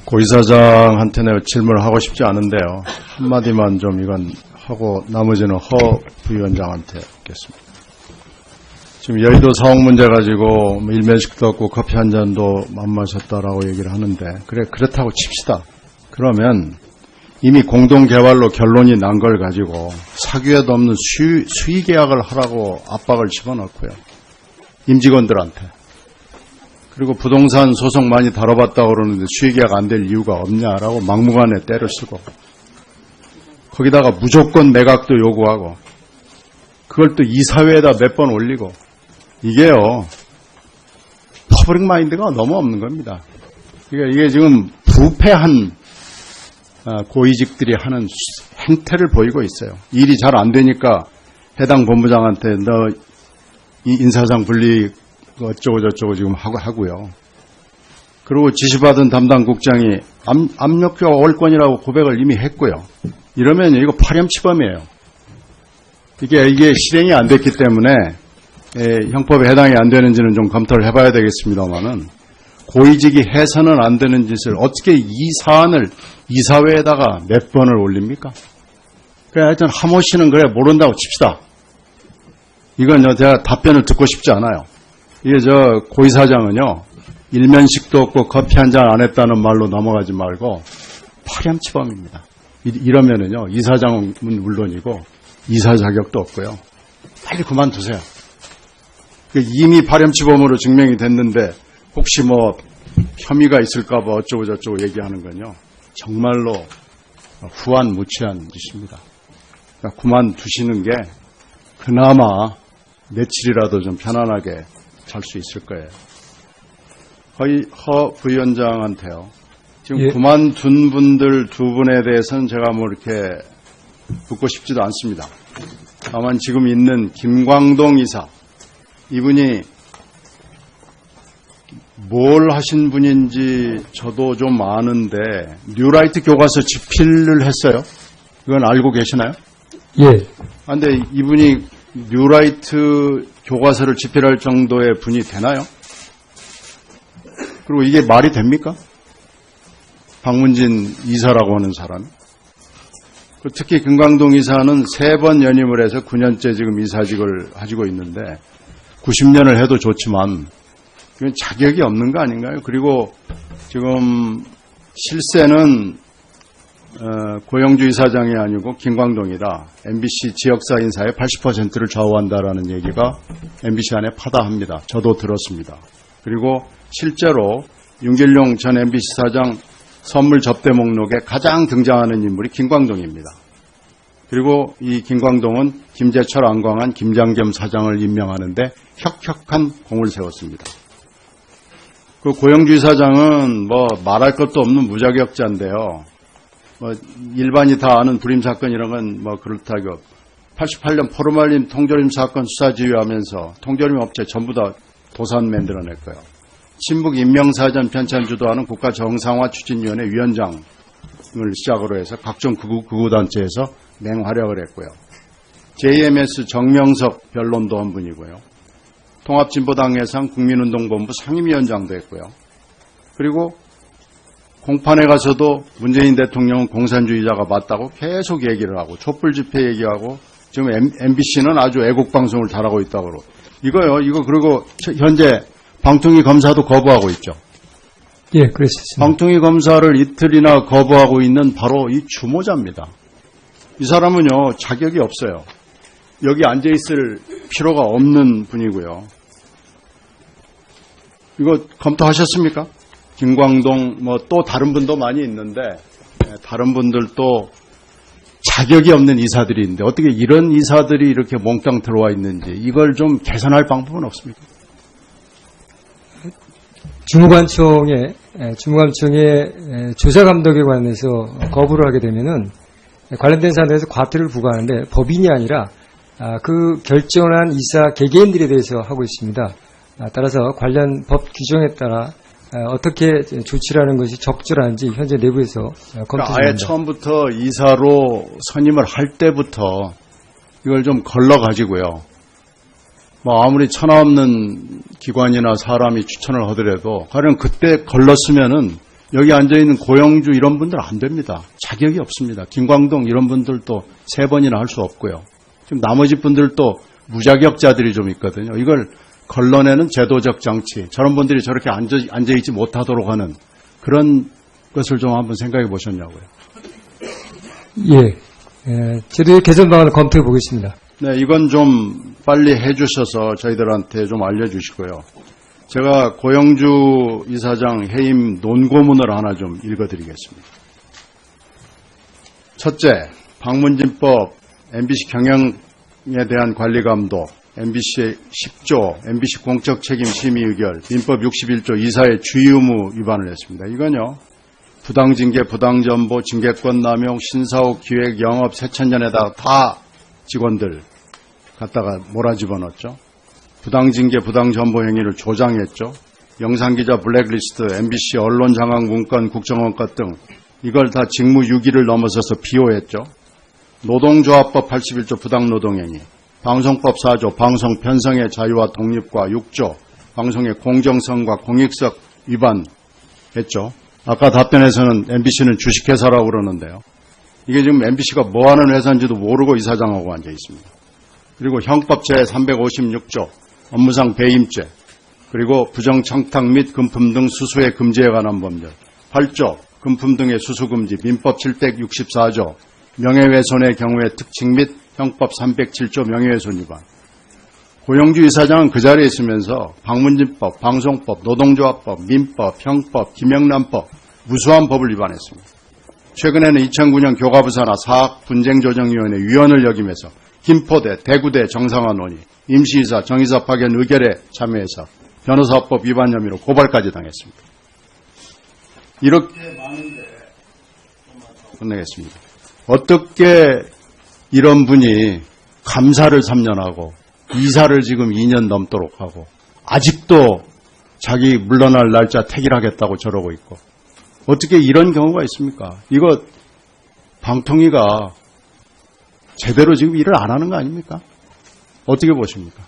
고 이사장한테는 질문을 하고 싶지 않은데요. 한마디만 좀 이건 하고 나머지는 허 부위원장한테 묻겠습니다. 지금 여의도 사옥 문제 가지고 일면식도 없고 커피 한 잔도 안 마셨다라고 얘기를 하는데 그렇다고 칩시다. 그러면 이미 공동개발로 결론이 난 걸 가지고 사규에도 없는 수의계약을 하라고 압박을 집어넣고요. 임직원들한테. 그리고 부동산 소송 많이 다뤄봤다고 그러는데 수의계약 안 될 이유가 없냐라고 막무가내 때를 쓰고 거기다가 무조건 매각도 요구하고 그걸 또 이사회에다 몇 번 올리고 이게요. 퍼블릭 마인드가 너무 없는 겁니다. 이게 지금 부패한 고위직들이 하는 행태를 보이고 있어요. 일이 잘 안 되니까 해당 본부장한테 너 이 인사상 분리 어쩌고 저쩌고 지금 하고요. 그리고 지시받은 담당 국장이 압력교가 올 건이라고 고백을 이미 했고요. 이러면 이거 파렴치범이에요. 이게 실행이 안 됐기 때문에 형법에 해당이 안 되는지는 좀 검토를 해봐야 되겠습니다만은 고위직이 해서는 안 되는 짓을 어떻게 이 사안을 이사회에다가 몇 번을 올립니까? 그래 하여튼 하모 씨는 그래 모른다고 칩시다. 이건 제가 답변을 듣고 싶지 않아요. 이게 고이사장은요, 일면식도 없고 커피 한 잔 안 했다는 말로 넘어가지 말고 파렴치범입니다. 이러면은요, 이사장은 물론이고 이사 자격도 없고요. 빨리 그만두세요. 이미 파렴치범으로 증명이 됐는데 혹시 혐의가 있을까 봐 어쩌고 저쩌고 얘기하는 건요, 정말로 후한무치한 짓입니다. 그러니까 그만두시는 게 그나마 며칠이라도 좀 편안하게 잘 수 있을 거예요. 허 부위원장한테요. 지금 예. 그만둔 분들 두 분에 대해서는 제가 이렇게 묻고 싶지도 않습니다. 다만 지금 있는 김광동 이사, 이분이 뭘 하신 분인지 저도 좀 아는데 뉴라이트 교과서 집필을 했어요. 이건 알고 계시나요? 예. 근데 이분이 뉴라이트 교과서를 집필할 정도의 분이 되나요? 그리고 이게 말이 됩니까? 박문진 이사라고 하는 사람. 특히 김광동 이사는 3번 연임을 해서 9년째 지금 이사직을 가지고 있는데 90년을 해도 좋지만 이건 자격이 없는 거 아닌가요? 그리고 지금 실세는 고영주 이사장이 아니고 김광동이다. MBC 지역사 인사의 80%를 좌우한다라는 얘기가 MBC 안에 파다합니다. 저도 들었습니다. 그리고 실제로 윤길용 전 MBC 사장 선물 접대 목록에 가장 등장하는 인물이 김광동입니다. 그리고 이 김광동은 김재철, 안광한, 김장겸 사장을 임명하는데 혁혁한 공을 세웠습니다. 그 고영주 이사장은 말할 것도 없는 무자격자인데요. 일반이 다 아는 불임 사건 이런 건 그렇다고 88년 포르말린 통조림 사건 수사 지휘하면서 통조림 업체 전부 다 도산 만들어냈고요. 친북 임명사전 편찬 주도하는 국가정상화 추진위원회 위원장을 시작으로 해서 각종 극우단체에서 맹활약을 했고요. JMS 정명석 변론도 한 분이고요. 통합진보당 예상 국민운동본부 상임위원장도 했고요. 그리고 공판에 가서도 문재인 대통령은 공산주의자가 맞다고 계속 얘기를 하고 촛불 집회 얘기하고 지금 MBC는 아주 애국방송을 잘하고 있다고 그러고 이거 그리고 현재 방통위 검사도 거부하고 있죠. 예, 그렇습니다. 방통위 검사를 이틀이나 거부하고 있는 바로 이 주모자입니다. 이 사람은요, 자격이 없어요. 여기 앉아있을 필요가 없는 분이고요. 이거 검토하셨습니까? 김광동, 또 다른 분도 많이 있는데, 다른 분들도 자격이 없는 이사들이 있는데, 어떻게 이런 이사들이 이렇게 몽땅 들어와 있는지, 이걸 좀 개선할 방법은 없습니까? 주무관청의 조사 감독에 관해서 거부를 하게 되면은 관련된 사안에서 과태료를 부과하는데 법인이 아니라 그 결정한 이사 개개인들에 대해서 하고 있습니다. 따라서 관련 법 규정에 따라 어떻게 조치를 하는 것이 적절한지 현재 내부에서 검토 중입니다. 아예 처음부터 이사로 선임을 할 때부터 이걸 좀 걸러가지고요. 뭐 아무리 천하 없는 기관이나 사람이 추천을 하더라도 가령 그때 걸렀으면은 여기 앉아있는 고영주 이런 분들 안 됩니다. 자격이 없습니다. 김광동 이런 분들도 3번이나 할 수 없고요. 지금 나머지 분들도 무자격자들이 좀 있거든요. 이걸 걸러내는 제도적 장치, 저런 분들이 저렇게 앉아있지 못하도록 하는 그런 것을 좀 한번 생각해 보셨냐고요. 예. 저희들이 개선 방안을 검토해 보겠습니다. 네, 이건 좀 빨리 해주셔서 저희들한테 좀 알려주시고요. 제가 고영주 이사장 해임 논고문을 하나 좀 읽어드리겠습니다. 첫째, 방문진법, MBC 경영에 대한 관리감독, MBC 10조, MBC 공적책임 심의의결, 민법 61조 이사의 주의의무 위반을 했습니다. 이건요, 부당징계, 부당전보, 징계권 남용, 신사옥, 기획, 영업, 세천년에다가 다 직원들 갖다가 몰아집어넣었죠. 부당징계, 부당전보 행위를 조장했죠. 영상기자 블랙리스트, MBC 언론장악 문건, 국정원과 등 이걸 다 직무유기를 넘어서서 비호했죠. 노동조합법 81조 부당노동행위, 방송법 4조 방송 편성의 자유와 독립과 6조 방송의 공정성과 공익성 위반했죠. 아까 답변에서는 MBC는 주식회사라고 그러는데요. 이게 지금 MBC가 뭐하는 회사인지도 모르고 이사장하고 앉아 있습니다. 그리고 형법 제356조 업무상 배임죄, 그리고 부정청탁 및 금품 등 수수의 금지에 관한 법률 8조 금품 등의 수수금지, 민법 764조 명예훼손의 경우의 특칙 및 형법 307조 명예훼손 위반. 고영주 이사장은 그 자리에 있으면서 방문진법, 방송법, 노동조합법, 민법, 형법, 김영란법 무수한 법을 위반했습니다. 최근에는 2009년 교과부산하 사학분쟁조정위원회 위원을 역임해서 김포대, 대구대 정상화 논의, 임시이사, 정의사 파견 의결에 참여해서 변호사법 위반 혐의로 고발까지 당했습니다. 이렇게 많은데 끝내겠습니다. 어떻게 이런 분이 감사를 3년 하고 이사를 지금 2년 넘도록 하고 아직도 자기 물러날 날짜 택일하겠다고 저러고 있고 어떻게 이런 경우가 있습니까? 이거 방통위가 제대로 지금 일을 안 하는 거 아닙니까? 어떻게 보십니까?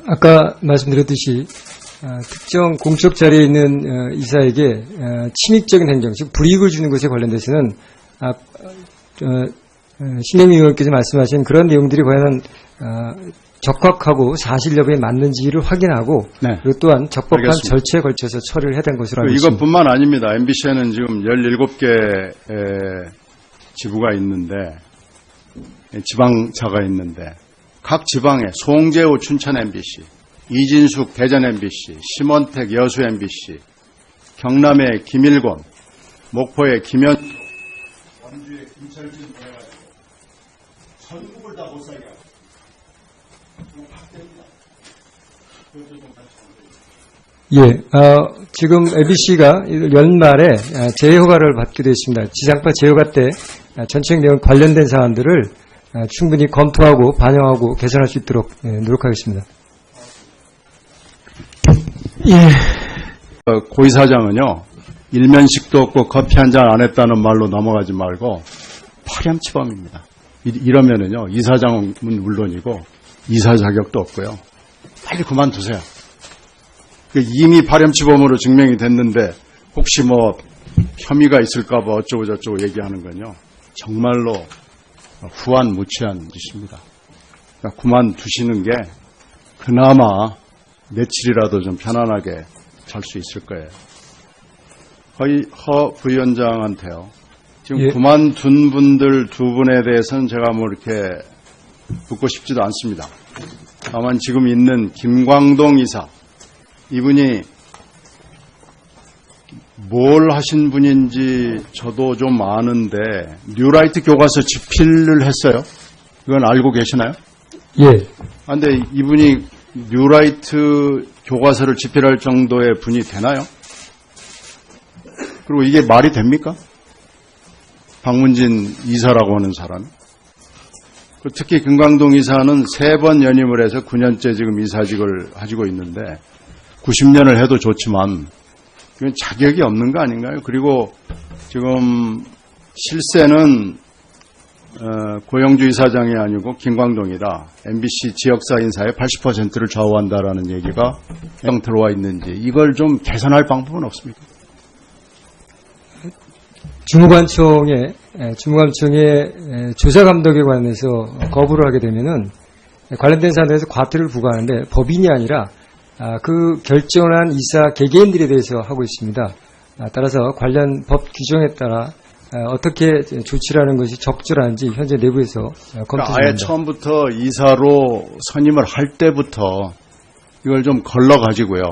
아까 말씀드렸듯이 특정 공적 자리에 있는 이사에게 침입적인 행정, 즉 불이익을 주는 것에 관련돼서는 신영미 의원께서 말씀하신 그런 내용들이 과연 적확하고 사실 여부에 맞는지를 확인하고 네. 그리고 또한 적법한 알겠습니다. 절차에 걸쳐서 처리를 해야 되는 것으로 알고 있습니다. 이것뿐만 아닙니다. MBC에는 지금 17개 지부가 있는데 지방차가 있는데 각 지방에 송재호 춘천 MBC, 이진숙 대전 MBC, 심원택 여수 MBC, 경남의 김일곤, 목포의 김현, 원주의 김철진 해가지고 전국을 다 못 살게 하고 이거 확대입니다. 그것도 좀 같이 예, 지금 MBC가 연말에 재허가를 받기로 했습니다. 지상파 재허가 때 전체 내용 관련된 사안들을 충분히 검토하고 반영하고 개선할 수 있도록 노력하겠습니다. 예. 고 이사장은요, 일면식도 없고 커피 한 잔 안 했다는 말로 넘어가지 말고 파렴치범입니다. 이러면은요, 이사장은 물론이고 이사 자격도 없고요. 빨리 그만두세요. 이미 파렴치범으로 증명이 됐는데 혹시 뭐 혐의가 있을까봐 어쩌고 저쩌고 얘기하는 건요, 정말로 후한무치한 짓입니다. 그러니까 그만두시는 게 그나마 며칠이라도 좀 편안하게 잘 수 있을 거예요. 허 부위원장한테요. 지금 예. 그만둔 분들 두 분에 대해서는 제가 뭐 이렇게 묻고 싶지도 않습니다. 다만 지금 있는 김광동 이사, 이분이 뭘 하신 분인지 저도 좀 아는데 뉴라이트 교과서 집필을 했어요. 이건 알고 계시나요? 예. 근데 이분이 뉴라이트 교과서를 집필할 정도의 분이 되나요? 그리고 이게 말이 됩니까? 박문진 이사라고 하는 사람. 특히 김광동 이사는 3번 연임을 해서 9년째 지금 이사직을 가지고 있는데 90년을 해도 좋지만 이건 자격이 없는 거 아닌가요? 그리고 지금 실세는 고영주 이사장이 아니고 김광동이다. MBC 지역사 인사의 80%를 좌우한다라는 얘기가 들어와 있는지 이걸 좀 개선할 방법은 없습니까? 주무관청의 조사 감독에 관해서 거부를 하게 되면은 관련된 사안에서 과태료를 부과하는데 법인이 아니라 그 결정한 이사 개개인들에 대해서 하고 있습니다. 따라서 관련 법 규정에 따라 어떻게 조치를 하는 것이 적절한지 현재 내부에서 검토 중입니다. 아예 처음부터 이사로 선임을 할 때부터 이걸 좀 걸러가지고요.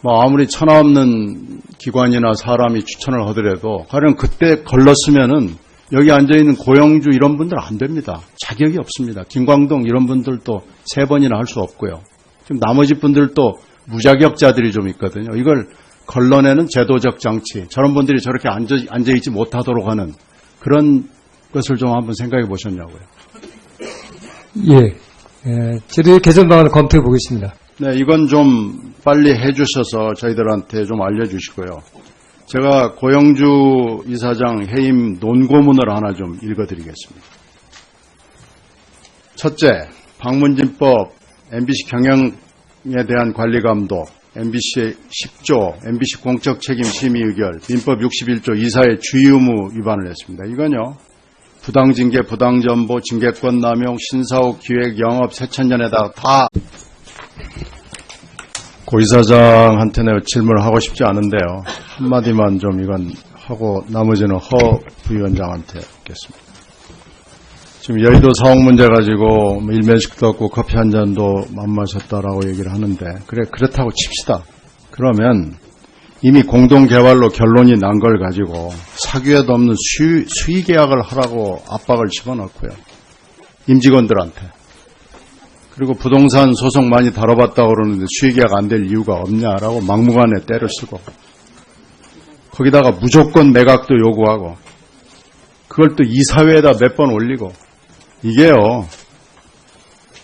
뭐 아무리 천하없는 기관이나 사람이 추천을 하더라도 가령 그때 걸렀으면은 여기 앉아있는 고영주 이런 분들 안 됩니다. 자격이 없습니다. 김광동 이런 분들도 3번이나 할 수 없고요. 지금 나머지 분들도 무자격자들이 좀 있거든요. 이걸 걸러내는 제도적 장치, 저런 분들이 저렇게 앉아있지 못하도록 하는 그런 것을 좀 한번 생각해 보셨냐고요. 제도의 개선 방안을 검토해 보겠습니다. 네, 이건 좀 빨리 해주셔서 저희들한테 좀 알려주시고요. 제가 고영주 이사장 해임 논고문을 하나 좀 읽어드리겠습니다. 첫째, 방문진법, MBC 경영에 대한 관리감독, MBC 10조, MBC 공적책임 심의 의결, 민법 61조 이사의 주의 의무 위반을 했습니다. 이건요, 부당징계, 부당전보, 징계권 남용, 신사후 기획, 영업, 세천년에다가 다 고 이사장한테 내가 질문을 하고 싶지 않은데요. 한마디만 좀 이건 하고 나머지는 허 부위원장한테 묻겠습니다. 지금 여의도 사옥 문제 가지고 일면식도 없고 커피 한 잔도 안 마셨다라고 얘기를 하는데 그렇다고 칩시다. 그러면 이미 공동개발로 결론이 난 걸 가지고 사규에도 없는 수의 계약을 하라고 압박을 집어넣고요. 임직원들한테. 그리고 부동산 소송 많이 다뤄봤다고 그러는데 수의 계약 안 될 이유가 없냐라고 막무가내 때를 쓰고 거기다가 무조건 매각도 요구하고 그걸 또 이사회에다 몇 번 올리고 이게요,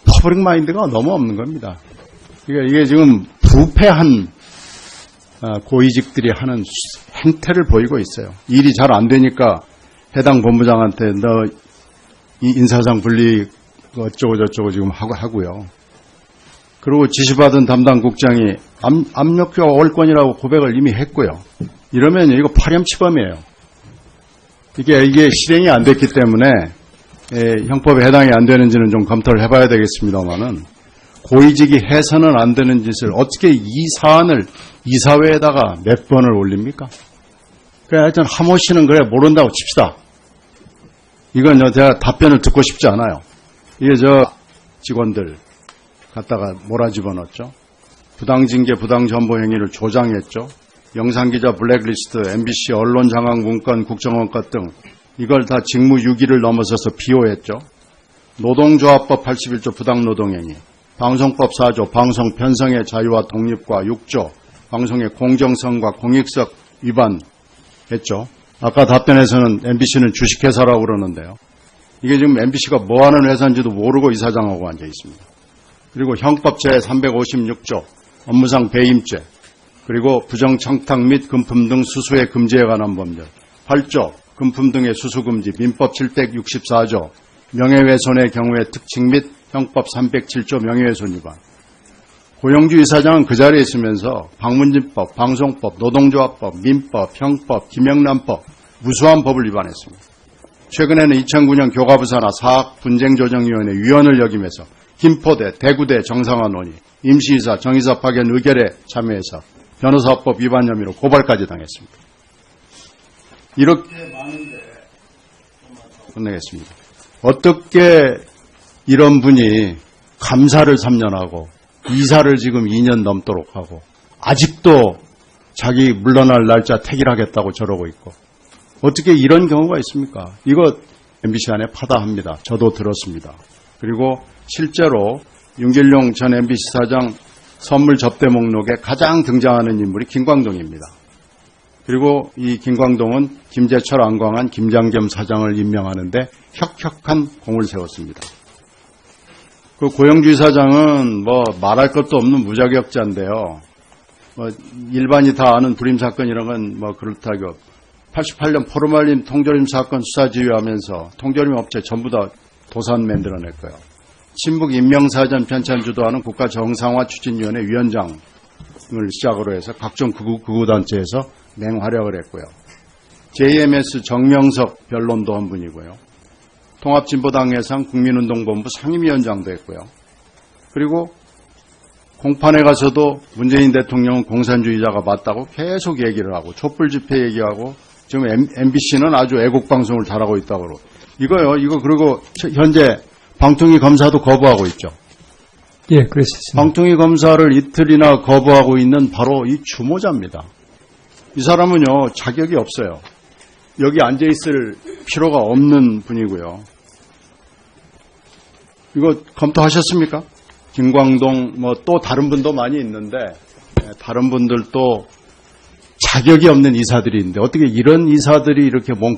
퍼블릭 마인드가 너무 없는 겁니다. 이게 지금 부패한 고위직들이 하는 행태를 보이고 있어요. 일이 잘 안 되니까 해당 본부장한테 너 이 인사상 분리 어쩌고저쩌고 지금 하고요. 그리고 지시받은 담당 국장이 압력교가 올 건이라고 고백을 이미 했고요. 이러면 이거 파렴치범이에요. 이게 실행이 안 됐기 때문에 형법에 해당이 안 되는지는 좀 검토를 해봐야 되겠습니다만은 고위직이 해서는 안 되는 짓을 어떻게 이 사안을 이사회에다가 몇 번을 올립니까? 그래, 하여튼 하모 씨는 그래 모른다고 칩시다. 이건 제가 답변을 듣고 싶지 않아요. 이게 직원들 갖다가 몰아집어넣었죠. 부당징계, 부당전보 행위를 조장했죠. 영상기자 블랙리스트, MBC 언론장악 문건, 국정원과 등 이걸 다 직무유기를 넘어서서 비호했죠. 노동조합법 81조 부당노동행위, 방송법 4조 방송 편성의 자유와 독립과 6조 방송의 공정성과 공익성 위반했죠. 아까 답변에서는 MBC는 주식회사라고 그러는데요. 이게 지금 MBC가 뭐하는 회사인지도 모르고 이사장하고 앉아 있습니다. 그리고 형법 제356조 업무상 배임죄, 그리고 부정청탁 및 금품 등 수수의 금지에 관한 법률 8조 금품 등의 수수금지, 민법 764조 명예훼손의 경우의 특칙 및 형법 307조 명예훼손 위반. 고영주 이사장은 그 자리에 있으면서 방문진법, 방송법, 노동조합법, 민법, 형법, 김영란법 무수한 법을 위반했습니다. 최근에는 2009년 교과부산하 사학분쟁조정위원회 위원을 역임해서 김포대, 대구대 정상화 논의, 임시이사, 정의사 파견 의결에 참여해서 변호사법 위반 혐의로 고발까지 당했습니다. 이렇게 많은데 끝내겠습니다. 어떻게 이런 분이 감사를 3년 하고 이사를 지금 2년 넘도록 하고 아직도 자기 물러날 날짜 택일하겠다고 저러고 있고 어떻게 이런 경우가 있습니까? 이거 MBC 안에 파다합니다. 저도 들었습니다. 그리고 실제로 윤길용 전 MBC 사장 선물 접대 목록에 가장 등장하는 인물이 김광동입니다. 그리고 이 김광동은 김재철, 안광한, 김장겸 사장을 임명하는데 혁혁한 공을 세웠습니다. 그 고영주 사장은 뭐 말할 것도 없는 무자격자인데요. 뭐 일반이 다 아는 불임 사건 이런 건 뭐 그렇다고 88년 포르말린 통조림 사건 수사 지휘하면서 통조림 업체 전부 다 도산 만들어냈고요. 친북 인명사전 편찬 주도하는 국가정상화 추진위원회 위원장을 시작으로 해서 각종 극우단체에서 맹활약을 했고요. JMS 정명석 변론도 한 분이고요. 통합진보당 예상 국민운동본부 상임위원장도 했고요. 그리고 공판에 가서도 문재인 대통령은 공산주의자가 맞다고 계속 얘기를 하고 촛불 집회 얘기하고 지금 MBC는 아주 애국방송을 잘하고 있다고 그러고 이거 그리고 현재 방통위 검사도 거부하고 있죠. 예, 그렇습니다. 방통위 검사를 이틀이나 거부하고 있는 바로 이 주모자입니다. 이 사람은요, 자격이 없어요. 여기 앉아있을 필요가 없는 분이고요. 이거 검토하셨습니까? 김광동, 또 다른 분도 많이 있는데, 다른 분들도 자격이 없는 이사들이 있는데, 어떻게 이런 이사들이 이렇게 몽땅